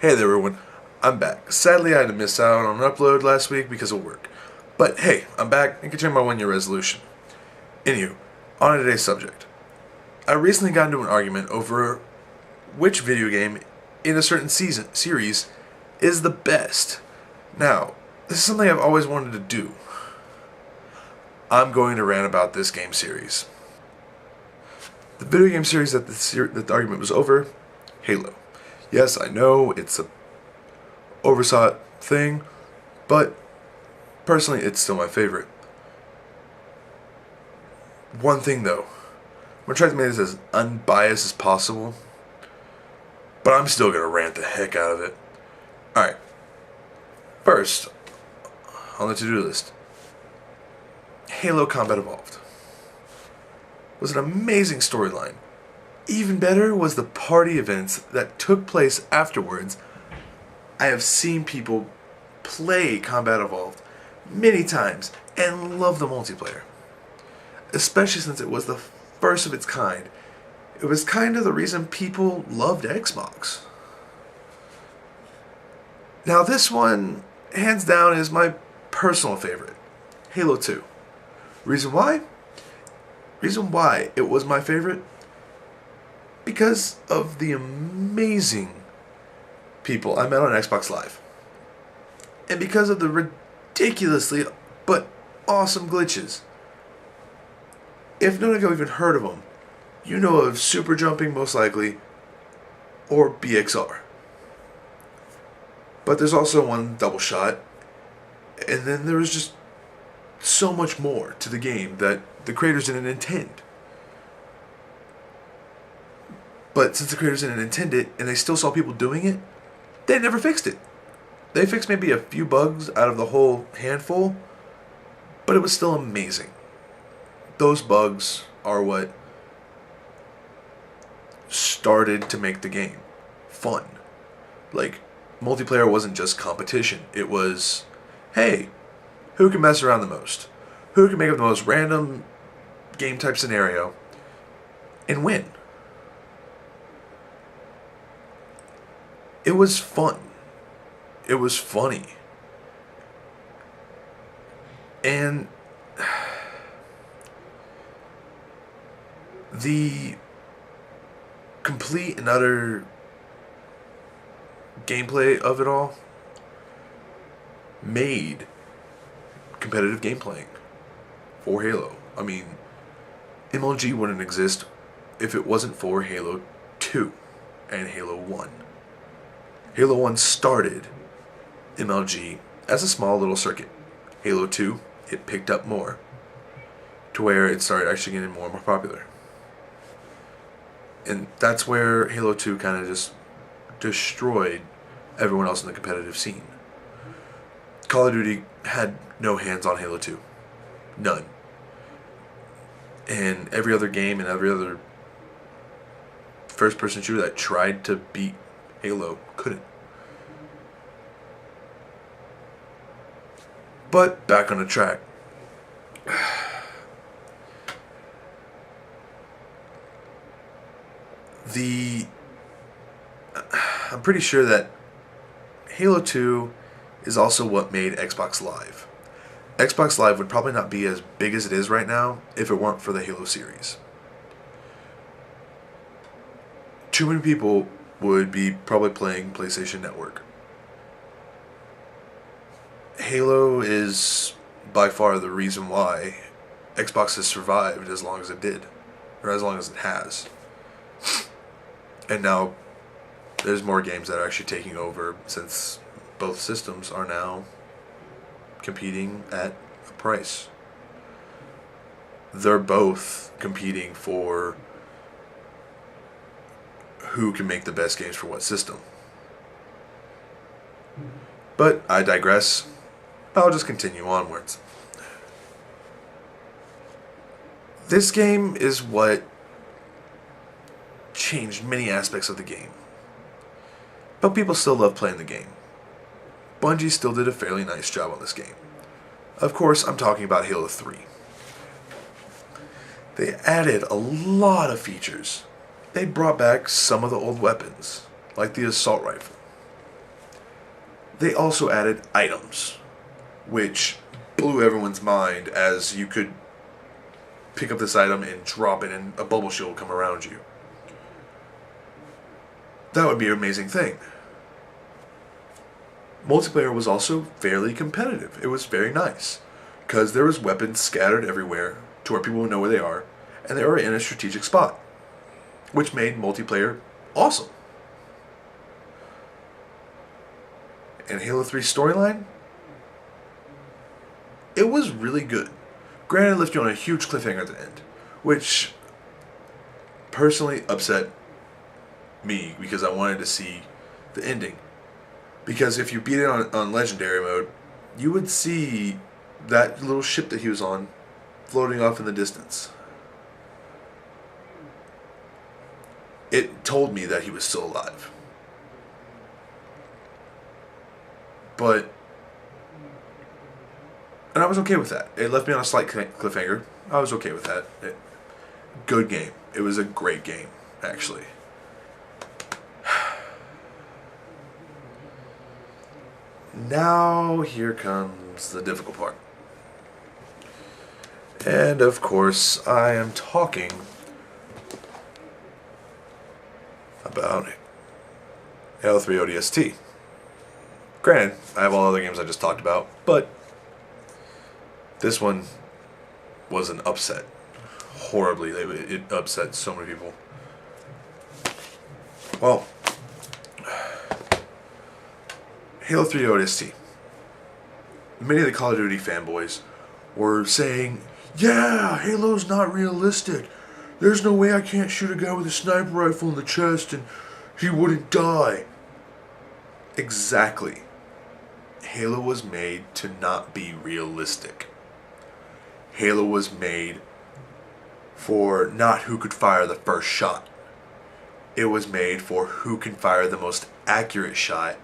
Hey there, everyone. I'm back. Sadly, I had to miss out on an upload last week because of work. But hey, I'm back and continue my 1 year resolution. Anywho, on to today's subject. I recently got into an argument over which video game in a certain series is the best. Now, this is something I've always wanted to do. I'm going to rant about this game series. The video game series that the argument was over, Halo. Yes, I know it's a oversought thing, but personally, it's still my favorite. One thing though, I'm gonna try to make this as unbiased as possible, but I'm still gonna rant the heck out of it. Alright, first, on the to-do list, Halo Combat Evolved was an amazing storyline. Even better was the party events that took place afterwards. I have seen people play Combat Evolved many times and love the multiplayer. Especially since it was the first of its kind. It was kind of the reason people loved Xbox. Now this one, hands down, is my personal favorite. Halo 2. Reason why? Reason why it was my favorite? Because of the amazing people I met on Xbox Live. And because of the ridiculously but awesome glitches. If none of you have even heard of them, you know of super jumping most likely, or BXR. But there's also one double shot, and then there was just so much more to the game that the creators didn't intend. But since the creators didn't intend it, and they still saw people doing it, they never fixed it. They fixed maybe a few bugs out of the whole handful, but it was still amazing. Those bugs are what started to make the game fun. Like, multiplayer wasn't just competition. It was, hey, who can mess around the most? Who can make up the most random game type scenario and win? It was fun. It was funny. And the complete and utter gameplay of it all made competitive game playing for Halo. I mean, MLG wouldn't exist if it wasn't for Halo 2 and Halo 1. Halo 1 started MLG as a small little circuit. Halo 2, it picked up more to where it started actually getting more and more popular. And that's where Halo 2 kind of just destroyed everyone else in the competitive scene. Call of Duty had no hands on Halo 2. None. And every other game and every other first-person shooter that tried to beat Halo couldn't. But back on the track. I'm pretty sure that Halo 2 is also what made Xbox Live. Xbox Live would probably not be as big as it is right now if it weren't for the Halo series. Too many people would be probably playing PlayStation Network. Halo is by far the reason why Xbox has survived as long as it did, or as long as it has. And now there's more games that are actually taking over since both systems are now competing at a price. They're both competing for who can make the best games for what system. But I digress. I'll just continue onwards. This game is what changed many aspects of the game. But people still love playing the game. Bungie still did a fairly nice job on this game. Of course, I'm talking about Halo 3. They added a lot of features. They brought back some of the old weapons, like the assault rifle. They also added items, which blew everyone's mind, as you could pick up this item and drop it and a bubble shield will come around you. That would be an amazing thing. Multiplayer was also fairly competitive. It was very nice, because there was weapons scattered everywhere to where people would know where they are, and they were in a strategic spot, which made multiplayer awesome. And Halo 3 storyline, it was really good. Granted, it left you on a huge cliffhanger at the end, which personally upset me because I wanted to see the ending. Because if you beat it on Legendary mode, you would see that little ship that he was on floating off in the distance. It told me that he was still alive. And I was okay with that. It left me on a slight cliffhanger. I was okay with that. Good game. It was a great game, actually. Now, here comes the difficult part. And, of course, I am talking about Halo 3 ODST. Granted, I have all other games I just talked about, but this one was an upset. Horribly. It upset so many people. Well, Halo 3 ODST. Many of the Call of Duty fanboys were saying, yeah, Halo's not realistic. There's no way I can't shoot a guy with a sniper rifle in the chest and he wouldn't die. Exactly. Halo was made to not be realistic. Halo was made for not who could fire the first shot. It was made for who can fire the most accurate shot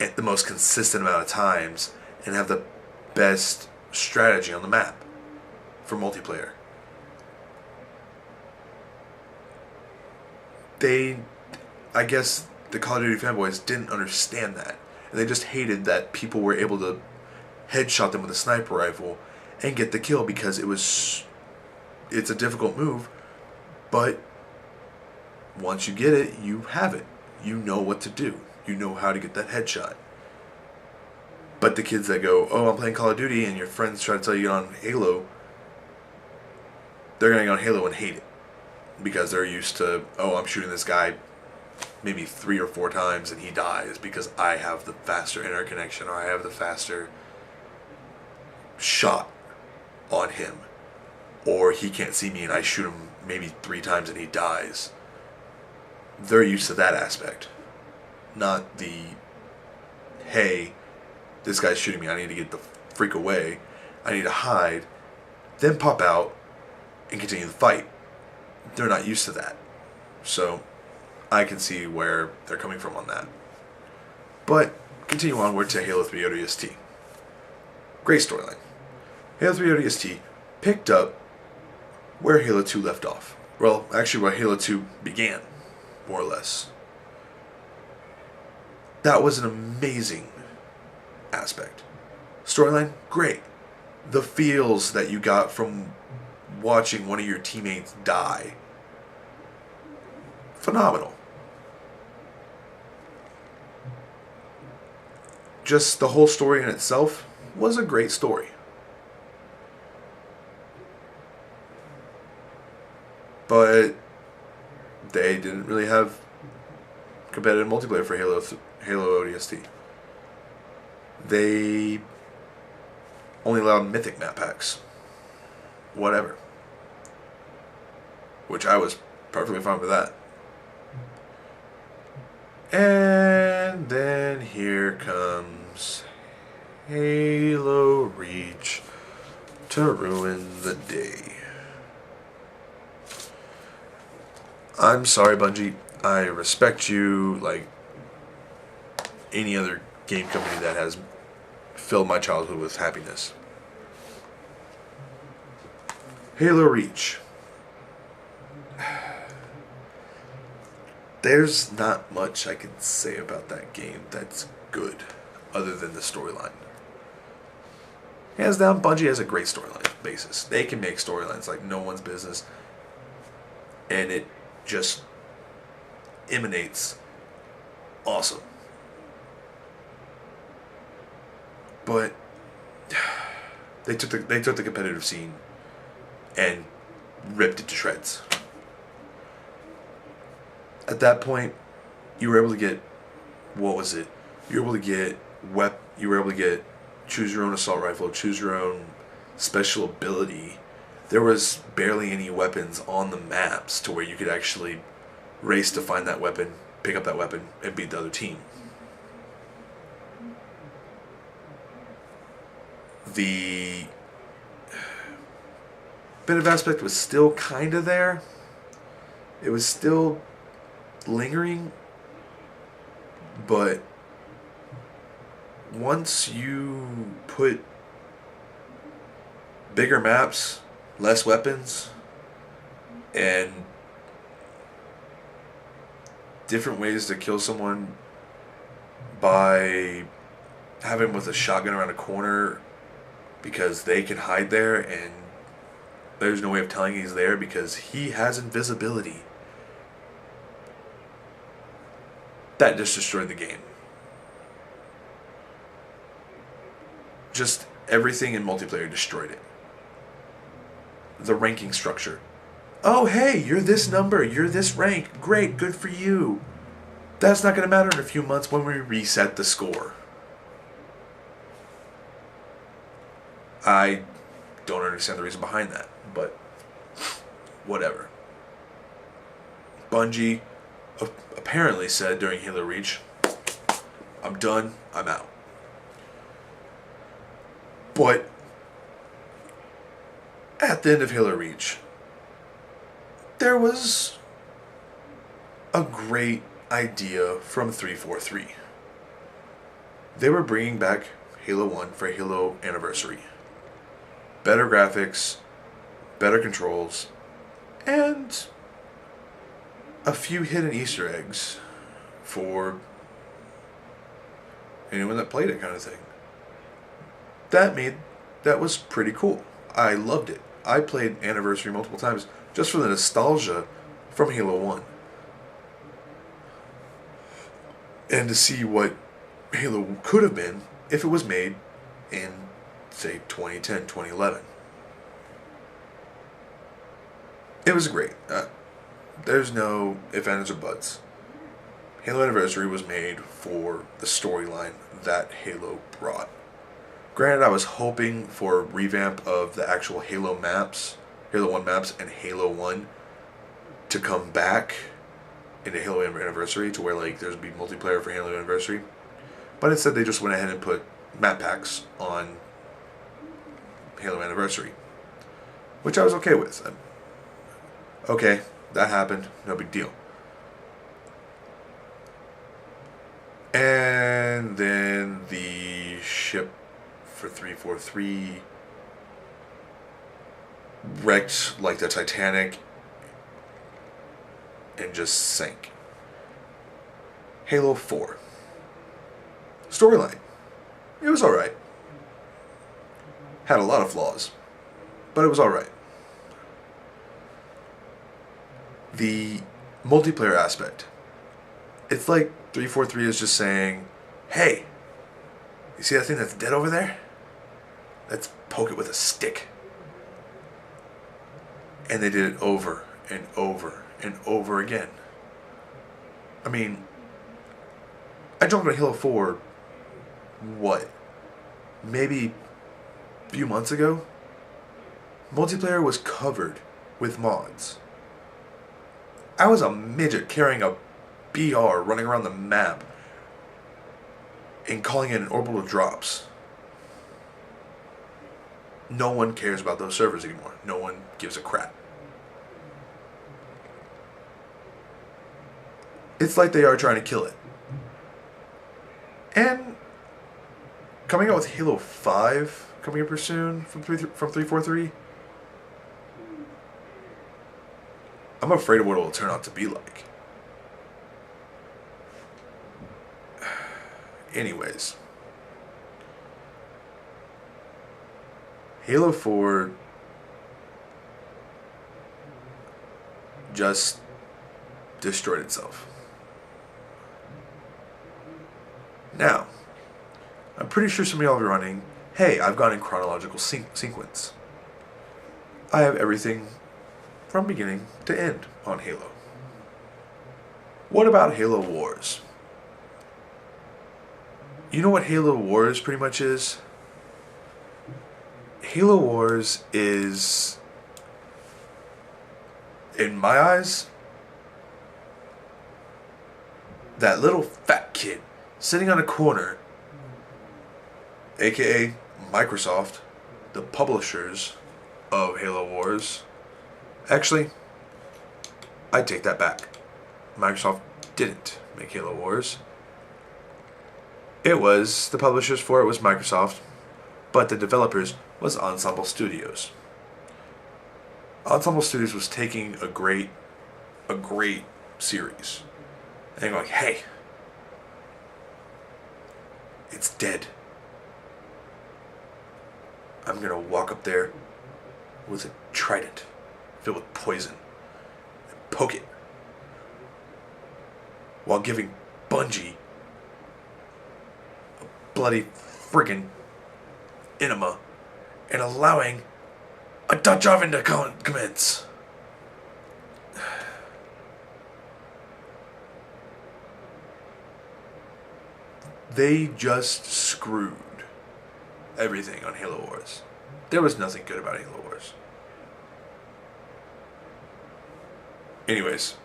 at the most consistent amount of times and have the best strategy on the map for multiplayer. I guess the Call of Duty fanboys didn't understand that. And they just hated that people were able to headshot them with a sniper rifle and get the kill because it's a difficult move, but once you get it, you have it. You know what to do. You know how to get that headshot. But the kids that go, oh, I'm playing Call of Duty, and your friends try to tell you to get on Halo, they're going to get on Halo and hate it. Because they're used to, oh, I'm shooting this guy maybe 3 or 4 times and he dies because I have the faster interconnection or I have the faster shot on him. Or he can't see me and I shoot him maybe 3 times and he dies. They're used to that aspect. Not the, hey, this guy's shooting me, I need to get the freak away, I need to hide, then pop out and continue the fight. They're not used to that. So I can see where they're coming from on that. But continue onward to Halo 3 ODST. Great storyline. Halo 3 ODST picked up where Halo 2 left off. Well, actually where Halo 2 began, more or less. That was an amazing aspect. Storyline, great. The feels that you got from watching one of your teammates die, phenomenal. Just the whole story in itself was a great story. But they didn't really have competitive multiplayer for Halo ODST. They only allowed mythic map packs. Whatever. Which I was perfectly fine with that. And then here comes Halo Reach to ruin the day. I'm sorry, Bungie. I respect you like any other game company that has filled my childhood with happiness. Halo Reach. there's not much I can say about that game that's good, other than the storyline. Hands down, Bungie has a great storyline basis. They can make storylines like no one's business, and it just emanates awesome. But they took the competitive scene and ripped it to shreds. At that point, you were able to get, what was it? You were able to get You were able to get choose your own assault rifle, choose your own special ability. There was barely any weapons on the maps to where you could actually race to find that weapon, pick up that weapon, and beat the other team. The bit of aspect was still kind of there. It was still lingering, but once you put bigger maps, less weapons, and different ways to kill someone by having him with a shotgun around a corner because they can hide there and there's no way of telling he's there because he has invisibility. That just destroyed the game. Just everything in multiplayer destroyed it. The ranking structure. Oh, hey, you're this number, you're this rank. Great, good for you. That's not going to matter in a few months when we reset the score. I don't understand the reason behind that, but whatever. Bungie apparently said during Halo Reach, I'm done, I'm out. But at the end of Halo Reach, there was a great idea from 343. They were bringing back Halo 1 for Halo Anniversary. Better graphics, better controls, and a few hidden Easter eggs for anyone that played it, kind of thing. That was pretty cool. I loved it. I played Anniversary multiple times just for the nostalgia from Halo 1. And to see what Halo could have been if it was made in, say, 2010, 2011. It was great. There's no ifs, ands, or buts. Halo Anniversary was made for the storyline that Halo brought. Granted, I was hoping for a revamp of the actual Halo maps, Halo 1 maps, and Halo 1 to come back into Halo Anniversary to where like there'd be multiplayer for Halo Anniversary. But instead they just went ahead and put map packs on Halo Anniversary, which I was okay with. Okay, that happened, no big deal. And then the ship for 343 wrecked like the Titanic and just sank. Halo 4. Storyline. It was alright. Had a lot of flaws, but it was alright. The multiplayer aspect. It's like 343 is just saying, hey, you see that thing that's dead over there? Let's poke it with a stick. And they did it over and over and over again. I mean, I jumped on Halo 4, what? Maybe a few months ago? Multiplayer was covered with mods. I was a midget carrying a BR running around the map and calling it an orbital drops. No one cares about those servers anymore. No one gives a crap. It's like they are trying to kill it. And coming out with Halo 5 coming up here soon from 343, I'm afraid of what it will turn out to be like. Anyways, Halo 4 just destroyed itself. Now, I'm pretty sure some of y'all are running, hey, I've gone in chronological sequence. I have everything from beginning to end on Halo. What about Halo Wars? You know what Halo Wars pretty much is? Halo Wars is, in my eyes, that little fat kid sitting on a corner, aka Microsoft, the publishers of Halo Wars. Actually, I take that back. Microsoft didn't make Halo Wars. It was, the publishers for it was Microsoft, but the developers was Ensemble Studios. Ensemble Studios was taking a great series and going, hey, it's dead. I'm gonna walk up there with a trident filled with poison and poke it while giving Bungie a bloody friggin' enema and allowing a Dutch oven to commence. They just screwed everything on Halo Wars. There was nothing good about Halo Wars. Anyways,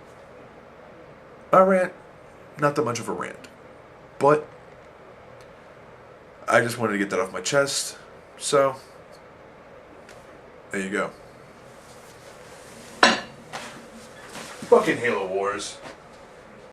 my rant, not that much of a rant, but I just wanted to get that off my chest, so there you go. Fucking Halo Wars.